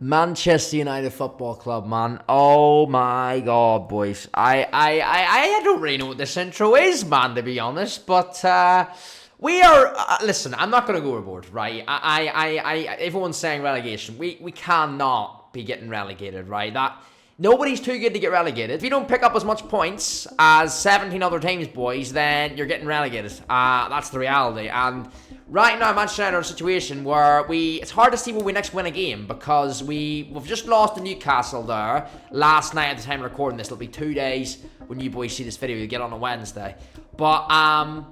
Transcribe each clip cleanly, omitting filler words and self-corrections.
Manchester United Football Club, man. Oh my God, boys. I don't really know what this intro is, man, to be honest. But we are. Listen, I'm not going to go overboard, right? Everyone's saying relegation. We cannot be getting relegated, right? Nobody's too good to get relegated. If you don't pick up as much points as 17 other teams, boys, then you're getting relegated. That's the reality. And right now, Manchester United are in a situation where it's hard to see when we next win a game because we've just lost to Newcastle there last night at the time of recording this. It'll be 2 days when you boys see this video. You'll get on a Wednesday. But,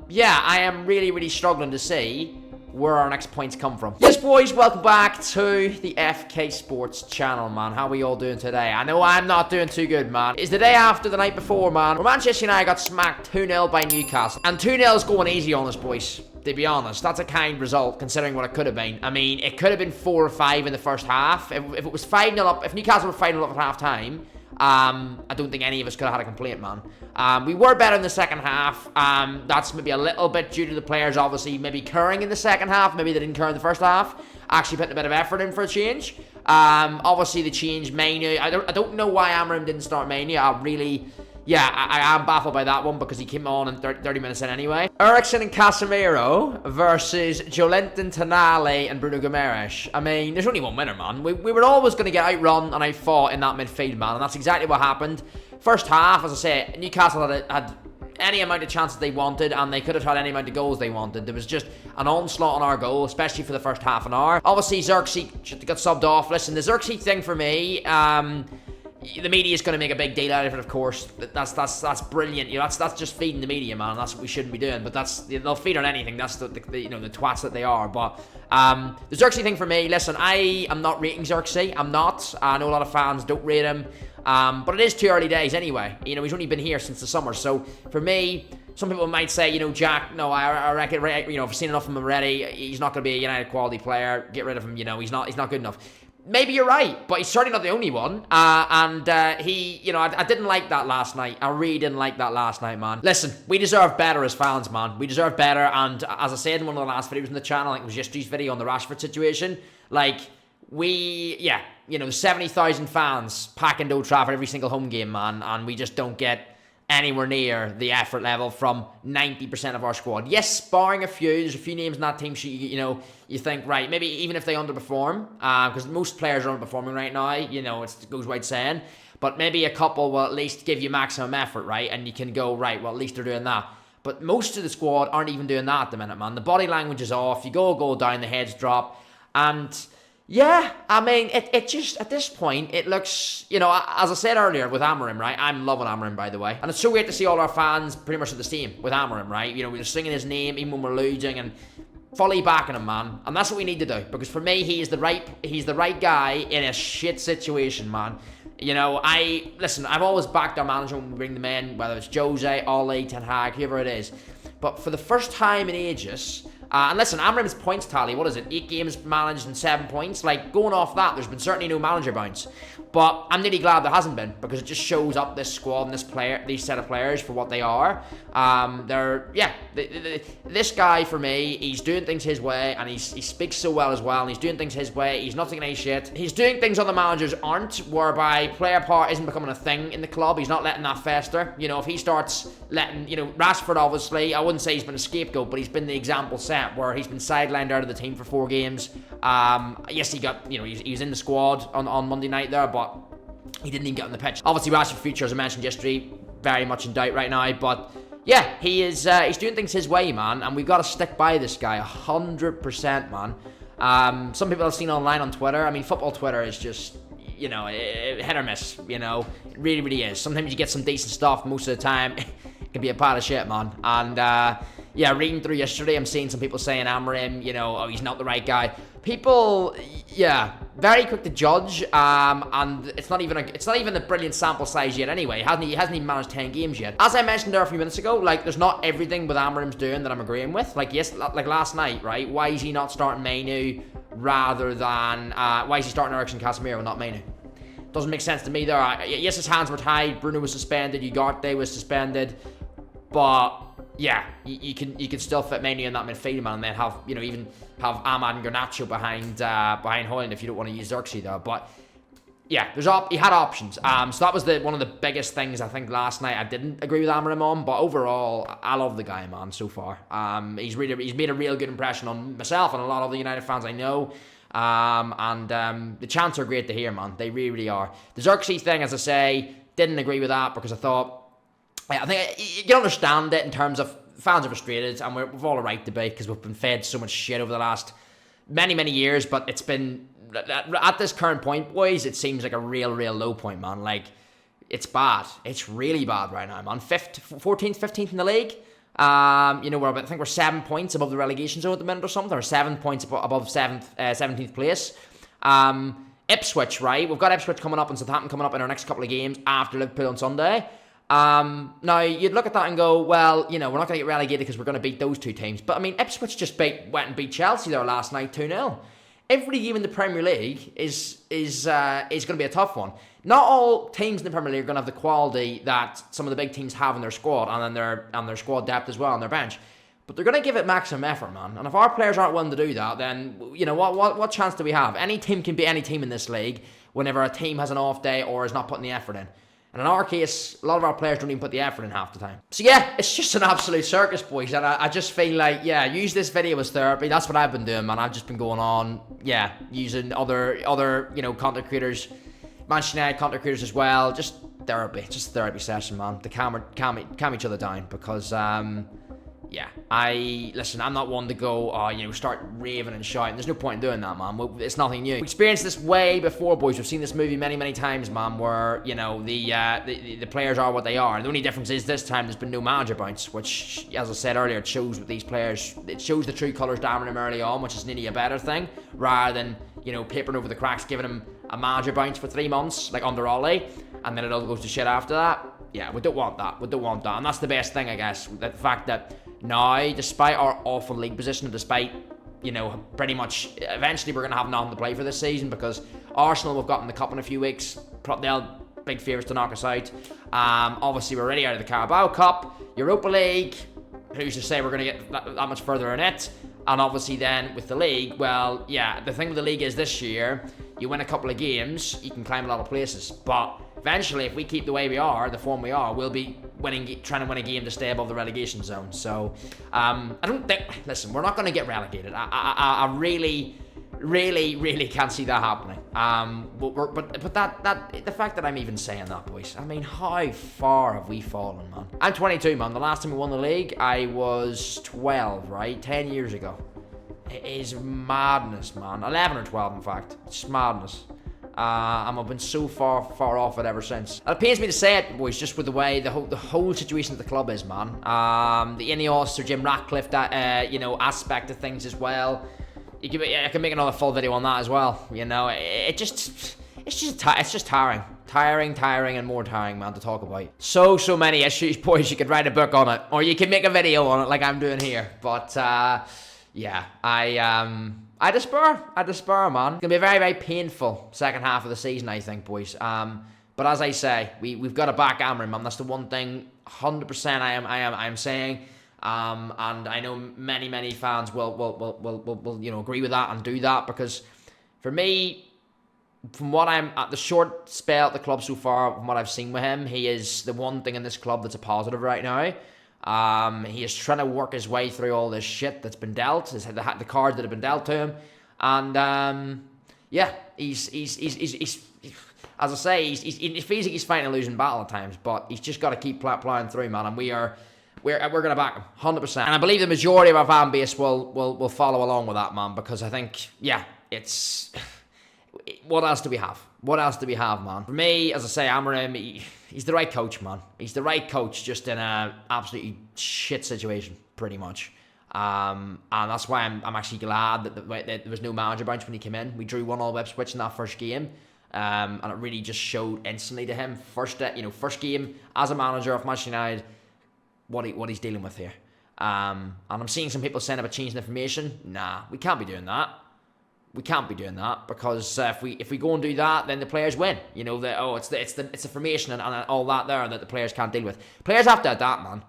yeah, I am really, really struggling to see where our next points come from. Yes, boys, welcome back to the FK Sports channel, man. How are we all doing today? I know I'm not doing too good, man. It's the day after the night before, man, where Manchester United got smacked 2-0 by Newcastle. And 2-0 is going easy on us, boys. To be honest, that's a kind result considering what it could have been. I mean, it could have been 4 or 5 in the first half. If it was 5-0 up, if Newcastle were 5-0 up at half time, I don't think any of us could have had a complaint, man. We were better in the second half. That's maybe a little bit due to the players, obviously, maybe curring in the second half. Maybe they didn't cur in the first half. Actually putting a bit of effort in for a change. Obviously, the change, Mainu. I don't know why Amorim didn't start Mainu. I am baffled by that one because he came on in 30 minutes in anyway. Eriksen and Casemiro versus Joelinton, Tonali and Bruno Guimaraes. I mean, there's only one winner, man. We were always going to get outrun and outfought in that midfield, man. And that's exactly what happened. First half, as I say, Newcastle had any amount of chances they wanted and they could have had any amount of goals they wanted. There was just an onslaught on our goal, especially for the first half an hour. Obviously, Zirkzee got subbed off. Listen, the Zirkzee thing for me, the media is going to make a big deal out of it, of course. That's brilliant. You know, that's just feeding the media, man. That's what we shouldn't be doing. But they'll feed on anything. That's the twats that they are. But the Zirkzee thing for me. Listen, I am not rating Zirkzee. I'm not. I know a lot of fans don't rate him. But it is too early days anyway. You know, he's only been here since the summer. So for me, some people might say, you know, Jack, no, I reckon, you know, I've seen enough of him already. He's not going to be a United quality player. Get rid of him. You know, he's not good enough. Maybe you're right, but he's certainly not the only one. He, you know, I didn't like that last night. I really didn't like that last night, man. Listen, we deserve better as fans, man. We deserve better. And as I said in one of the last videos on the channel, I think it was yesterday's video on the Rashford situation, like, you know, 70,000 fans packing Old Trafford every single home game, man. And we just don't get anywhere near the effort level from 90% of our squad. Yes, barring a few, there's a few names in that team sheet, you know, you think, right, maybe even if they underperform, because most players are underperforming right now, you know, it goes without saying, but maybe a couple will at least give you maximum effort, right, and you can go, right, well, at least they're doing that. But most of the squad aren't even doing that at the minute, man. The body language is off, you go down, the heads drop, and yeah, I mean, it just, at this point, it looks, you know, as I said earlier with Amorim, right? I'm loving Amorim, by the way. And it's so weird to see all our fans pretty much at the same with Amorim, right? You know, we're singing his name even when we're losing and fully backing him, man. And that's what we need to do. Because for me, he's the right guy in a shit situation, man. You know, I've always backed our manager when we bring them in, whether it's Jose, Ole, Ten Hag, whoever it is. But for the first time in ages, and listen, Amorim's points tally, what is it? 8 games managed and 7 points. Like, going off that, there's been certainly no manager bounce. But I'm really glad there hasn't been, because it just shows up this squad and these set of players for what they are. This guy, for me, he's doing things his way, and he speaks so well as well, and he's doing things his way. He's not taking any shit. He's doing things other managers aren't, whereby player power isn't becoming a thing in the club. He's not letting that fester. You know, if he starts letting, you know, Rashford, obviously, I wouldn't say he's been a scapegoat, but he's been the example set where he's been sidelined out of the team for 4 games. Yes, he got, you know, he was in the squad on Monday night there, but he didn't even get on the pitch. Obviously, Rashford's future, as I mentioned yesterday, very much in doubt right now, but yeah, he's doing things his way, man, and we've got to stick by this guy 100%, man. Some people I've seen online on Twitter, I mean, football Twitter is just, you know, hit or miss, you know, it really, really is. Sometimes you get some decent stuff, most of the time, it can be a pile of shit, man, and yeah, reading through yesterday, I'm seeing some people saying Amorim, you know, oh, he's not the right guy. People, yeah, very quick to judge, and it's not even a brilliant sample size yet. Anyway, he hasn't even managed 10 games yet. As I mentioned there a few minutes ago, like, there's not everything with Amorim's doing that I'm agreeing with. Like, yes, like last night, right? Why is he not starting Mainu rather than why is he starting Eriksen, Casemiro, and not Mainu? Doesn't make sense to me there. Yes, his hands were tied. Bruno was suspended. Ugarte was suspended, but yeah, you can still fit Menu in that midfield, man, and then have, even have Ahmad and Garnacho behind Højlund if you don't want to use zirkzee there. But yeah, he had options. So that was one of the biggest things I think last night I didn't agree with Amorim on. But overall, I love the guy, man, so far. He's made a real good impression on myself and a lot of the United fans I know. The chants are great to hear, man. They really, really are. The zirkzee thing, as I say, didn't agree with that because I think you can understand it in terms of fans are frustrated, and we've all a right to be because we've been fed so much shit over the last many, many years. But it's been, at this current point, boys, it seems like a real, real low point, man. Like, it's bad. It's really bad right now, man. 14th, 15th in the league. I think we're 7 points above the relegation zone at the minute or something, or 7 points above 17th place. Ipswich, right? We've got Ipswich coming up and Southampton coming up in our next couple of games after Liverpool on Sunday. Now, you'd look at that and go, well, we're not going to get relegated because we're going to beat those two teams. But, I mean, Ipswich just went and beat Chelsea there last night 2-0. Every game in the Premier League is going to be a tough one. Not all teams in the Premier League are going to have the quality that some of the big teams have in their squad and their squad depth as well on their bench. But they're going to give it maximum effort, man. And if our players aren't willing to do that, then, what chance do we have? Any team can beat any team in this league whenever a team has an off day or is not putting the effort in. And in our case, a lot of our players don't even put the effort in half the time. So yeah, it's just an absolute circus, boys. And I just feel like, use this video as therapy. That's what I've been doing, man. I've just been going on, using other content creators, Manchester United content creators as well. Just therapy session, man. To calm each other down because, I'm not one to go, start raving and shouting. There's no point in doing that, man. It's nothing new. We've experienced this way before, boys. We've seen this movie many, many times, man, where, the players are what they are. And the only difference is this time there's been no manager bounce, which, as I said earlier, it shows with these players. It shows the true colours down them early on, which is nearly a better thing, rather than, papering over the cracks, giving them a manager bounce for 3 months, like under Ollie, and then it all goes to shit after that. Yeah, we don't want that. And that's the best thing, I guess. The fact that now, despite our awful league position, despite, pretty much, eventually we're going to have nothing to play for this season because Arsenal, we've got in the cup in a few weeks. They'll big favourites to knock us out. Obviously, we're already out of the Carabao Cup. Europa League, who's to say we're going to get that much further in it? And obviously then with the league, well, yeah, the thing with the league is this year, you win a couple of games, you can climb a lot of places. But eventually, if we keep the way we are, the form we are, we'll be trying to win a game to stay above the relegation zone. So, I don't think, listen, we're not going to get relegated. I really, really, really can't see that happening. But the fact that I'm even saying that, boys, I mean, how far have we fallen, man? I'm 22, man. The last time we won the league, I was 12, right? 10 years ago. It is madness, man. 11 or 12, in fact. It's madness. And I've been so far off it ever since. And it pains me to say it, boys, just with the way the whole situation at the club is, man. The Ineos, Sir Jim Ratcliffe, that aspect of things as well. I can make another full video on that as well. It's just tiring, and more tiring, man, to talk about. So many issues, boys. You could write a book on it, or you could make a video on it, like I'm doing here. But I despair, man. It's gonna be a very, very painful second half of the season, I think, boys. But as I say, we've got to back Amorim, man. That's the one thing, 100% I am saying. And I know many fans will agree with that and do that, because for me, from what I'm at the short spell at the club so far, from what I've seen with him, he is the one thing in this club that's a positive right now. He is trying to work his way through all this shit that's been dealt, the cards that have been dealt to him, and he's as I say, he feels like he's fighting a losing battle at times, but he's just got to keep plowing through, man. And we're going to back him 100%, and I believe the majority of our fan base will follow along with that, man, because I think it's. What else do we have? Man? For me, as I say, Amorim, he's the right coach, man. He's the right coach, just in a absolutely shit situation, pretty much. And that's why I'm actually glad that there was no manager bounce when he came in. We drew 1-1 with Ipswich in that first game, and it really just showed instantly to him, first game as a manager of Manchester United, what he's dealing with here. And I'm seeing some people saying about changing information. Nah, we can't be doing that. Because if we go and do that, then the players win. It's the formation and all that there that the players can't deal with. Players have to adapt, man.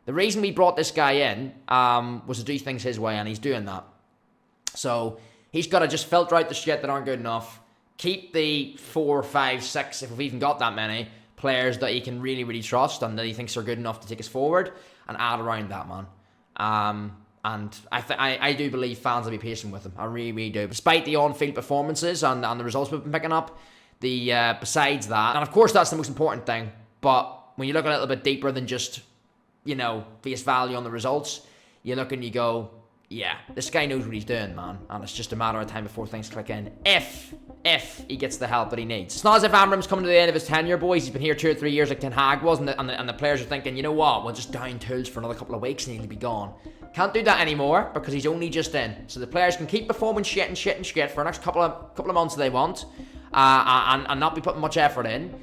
The reason we brought this guy in was to do things his way, and he's doing that. So he's got to just filter out the shit that aren't good enough, keep the 4, 5, 6, if we've even got that many, players that he can really, really trust and that he thinks are good enough to take us forward, and add around that, man. And I do believe fans will be patient with him. I really, really do. Despite the on-field performances and the results we've been picking up, besides that, and of course that's the most important thing, but when you look a little bit deeper than just, face value on the results, you look and you go, yeah, this guy knows what he's doing, man. And it's just a matter of time before things click in. If he gets the help that he needs. It's not as if Amorim's coming to the end of his tenure, boys. He's been here 2 or 3 years like Ten Hag was, and the players are thinking, you know what, we'll just down tools for another couple of weeks and he'll be gone. Can't do that anymore because he's only just in. So the players can keep performing shit for the next couple of months they want, and not be putting much effort in.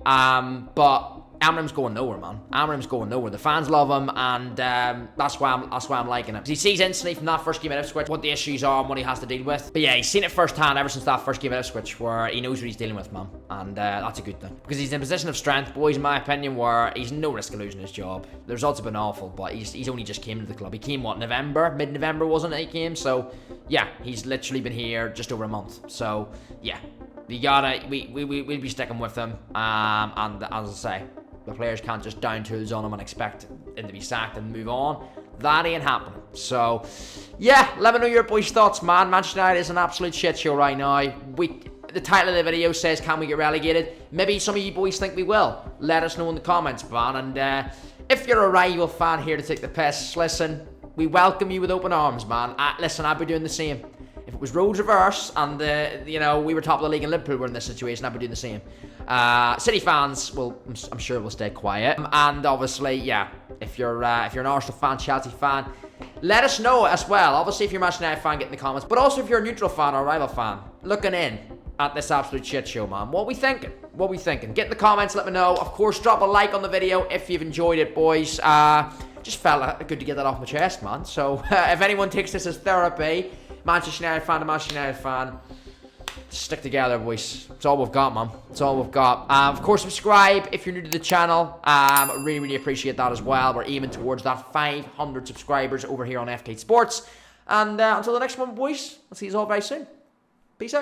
But Amorim's going nowhere, man. Amorim's going nowhere. The fans love him, and that's why I'm liking him. He sees instantly from that first game at Ipswich what the issues are and what he has to deal with. But yeah, he's seen it firsthand ever since that first game at Ipswich, where he knows what he's dealing with, man. And that's a good thing. Because he's in a position of strength, boys, in my opinion, where he's no risk of losing his job. The results have been awful, but he's only just came into the club. He came, November? Mid-November, wasn't it, he came? So, yeah, he's literally been here just over a month. So, yeah, we'll be sticking with him. And as I say, the players can't just down tools on him and expect him to be sacked and move on. That ain't happening. So, yeah, let me know your boys' thoughts, man. Manchester United is an absolute shit show right now. The title of the video says, can we get relegated? Maybe some of you boys think we will. Let us know in the comments, man. And if you're a rival fan here to take the piss, listen, we welcome you with open arms, man. Listen, I'd be doing the same. If it was roles reverse and we were top of the league and Liverpool were in this situation, I'd be doing the same. City fans I'm sure will stay quiet. And obviously, yeah, if you're an Arsenal fan, Chelsea fan, let us know as well. Obviously, if you're a Manchester United fan, get in the comments. But also, if you're a neutral fan or a rival fan, looking in at this absolute shit show, man. What we thinking? Get in the comments, let me know. Of course, drop a like on the video if you've enjoyed it, boys. Just felt good to get that off my chest, man. So, if anyone takes this as therapy, Manchester United fan to Manchester United fan, stick together, boys. It's all we've got, man. It's all we've got. Of course, subscribe if you're new to the channel. Really, really appreciate that as well. We're aiming towards that 500 subscribers over here on FK Sports. And until the next one, boys, I'll see you all very soon. Peace out.